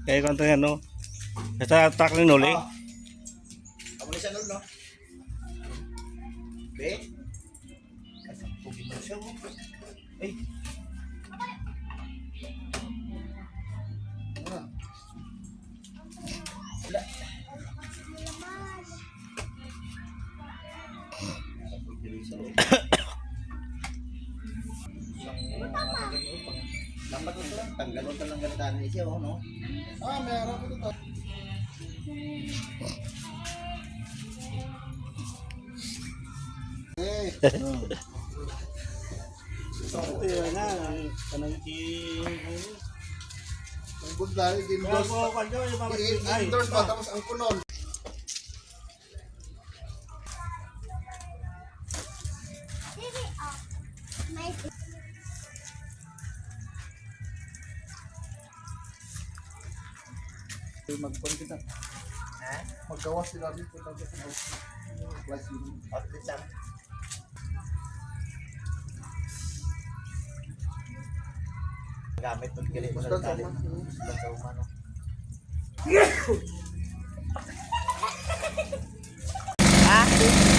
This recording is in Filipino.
Kaya kung ito yan, no? Basta tackling uli. Amo ni sa lolo, no? Be? Ay, pugin mo siya, oh. Ay. Ah. Wala. Lambat mo lang, tanggalon ka lang gantaan ni siya, oh, no? Ah, may harap ito to. Eh, Ito na, kanang ang budlay, indoors pa. Indoors pa, tapos ang kunon. Magpon kita. Ha? Maggawas sila dito tapos class yun. Outlet lang. Gamit ng kilit mo sa talim. Sa umano. Ha?